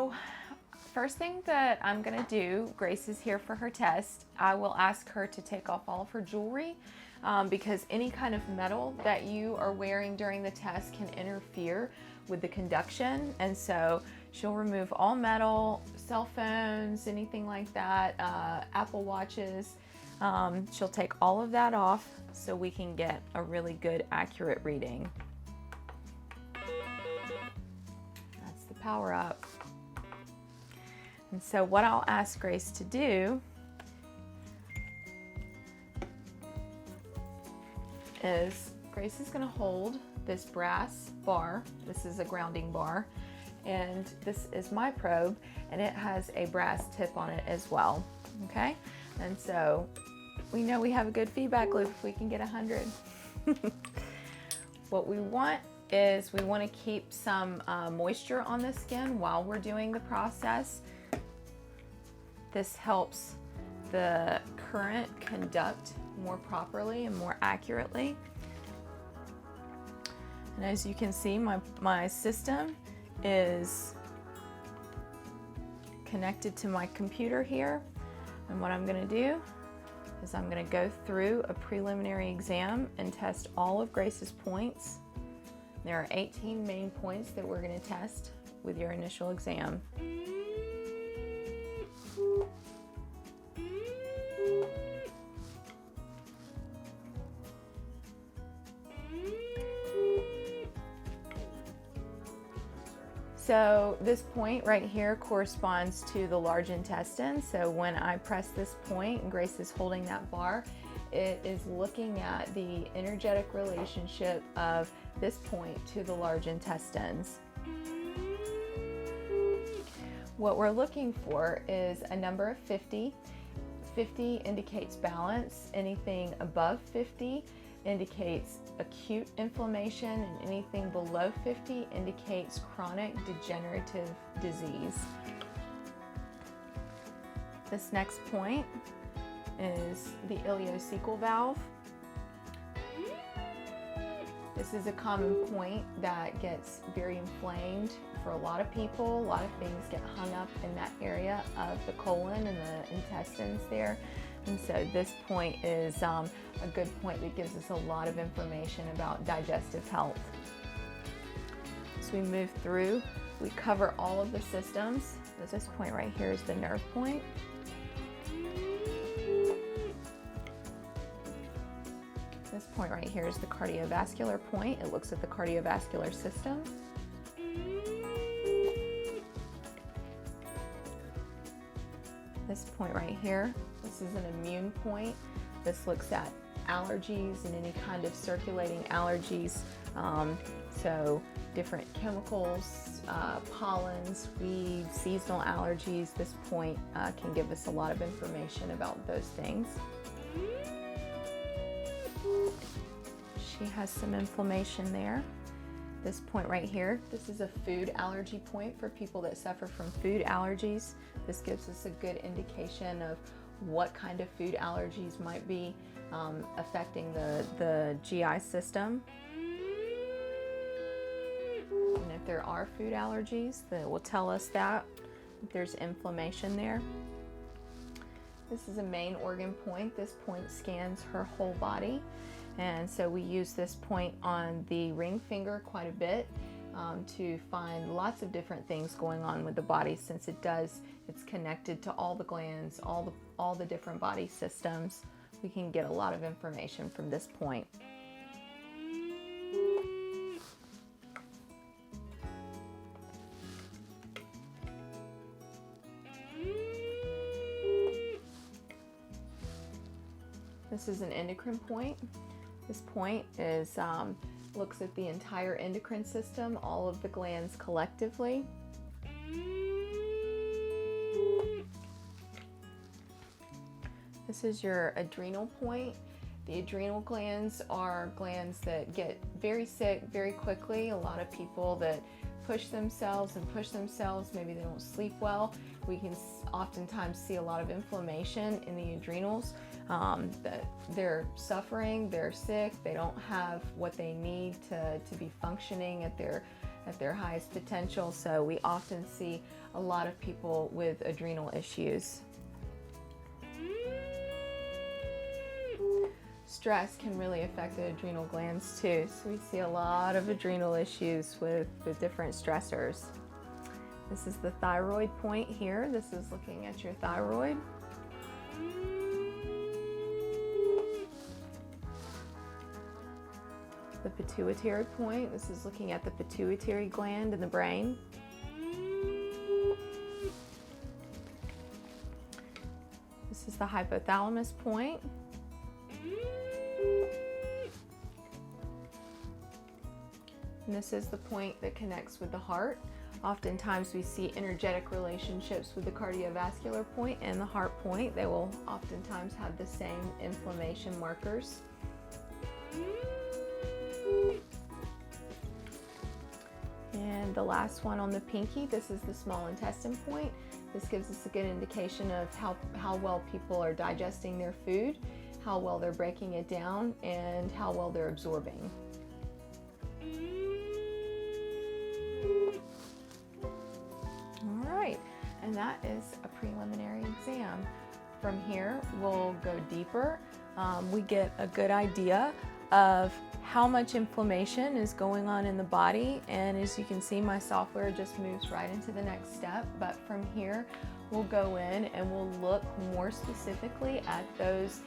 So first thing that I'm gonna do, Grace is here for her test. I will ask her to take off all of her jewelry because any kind of metal that you are wearing during the test can interfere with the conduction. And so she'll remove all metal, cell phones, anything like that, Apple Watches. She'll take all of that off so we can get a really good, accurate reading. That's the power up. And so what I'll ask Grace to do is Grace is going to hold this brass bar. This is a grounding bar, and this is my probe, and it has a brass tip on it as well. Okay, and so we know we have a good feedback loop if we can get 100. What we want is we want to keep some moisture on the skin while we're doing the process. This helps the current conduct more properly and more accurately. And as you can see, my system is connected to my computer here. And what I'm going to do is I'm going to go through a preliminary exam and test all of Grace's points. There are 18 main points that we're going to test with your initial exam. So this point right here corresponds to the large intestine. So when I press this point and Grace is holding that bar, it is looking at the energetic relationship of this point to the large intestines. What we're looking for is a number of 50. 50 indicates balance. Anything above 50 indicates acute inflammation, and anything below 50 indicates chronic degenerative disease. This next point is the ileocecal valve. This is a common point that gets very inflamed for a lot of people. A lot of things get hung up in that area of the colon and the intestines there. And so this point is a good point that gives us a lot of information about digestive health. As we move through, we cover all of the systems. This point right here is the nerve point. This point right here is the cardiovascular point. It looks at the cardiovascular system. This point right here, this is an immune point. This looks at allergies and any kind of circulating allergies. So different chemicals, pollens, weeds, seasonal allergies. This point can give us a lot of information about those things. She has some inflammation there. This point right here, this is a food allergy point for people that suffer from food allergies. This gives us a good indication of what kind of food allergies might be affecting the GI system. And if there are food allergies, that will tell us that there's inflammation there. This is a main organ point. This point scans her whole body. And so we use this point on the ring finger quite a bit to find lots of different things going on with the body, since it's connected to all the glands, all the different body systems. We can get a lot of information from this point. This is an endocrine point. This point is looks at the entire endocrine system, all of the glands collectively. This is your adrenal point. The adrenal glands are glands that get very sick very quickly. A lot of people that push themselves, maybe they don't sleep well. We can oftentimes see a lot of inflammation in the adrenals. That they're suffering, they're sick, they don't have what they need to be functioning at their at their highest potential. So we often see a lot of people with adrenal issues. Stress can really affect the adrenal glands too. So we see a lot of adrenal issues with different stressors. This is the thyroid point here. This is looking at your thyroid. The pituitary point. This is looking at the pituitary gland in the brain. This is the hypothalamus point. And this is the point that connects with the heart. Oftentimes we see energetic relationships with the cardiovascular point and the heart point. They will oftentimes have the same inflammation markers. And the last one on the pinky, this is the small intestine point. This gives us a good indication of how well people are digesting their food, how well they're breaking it down, and how well they're absorbing. And that is a preliminary exam. From here, we'll go deeper. We get a good idea of how much inflammation is going on in the body. And as you can see, my software just moves right into the next step. But from here, we'll go in and we'll look more specifically at those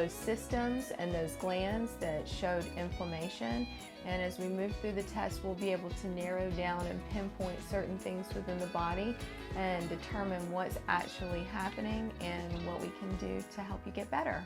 systems and those glands that showed inflammation. And as we move through the test, we'll be able to narrow down and pinpoint certain things within the body and determine what's actually happening and what we can do to help you get better.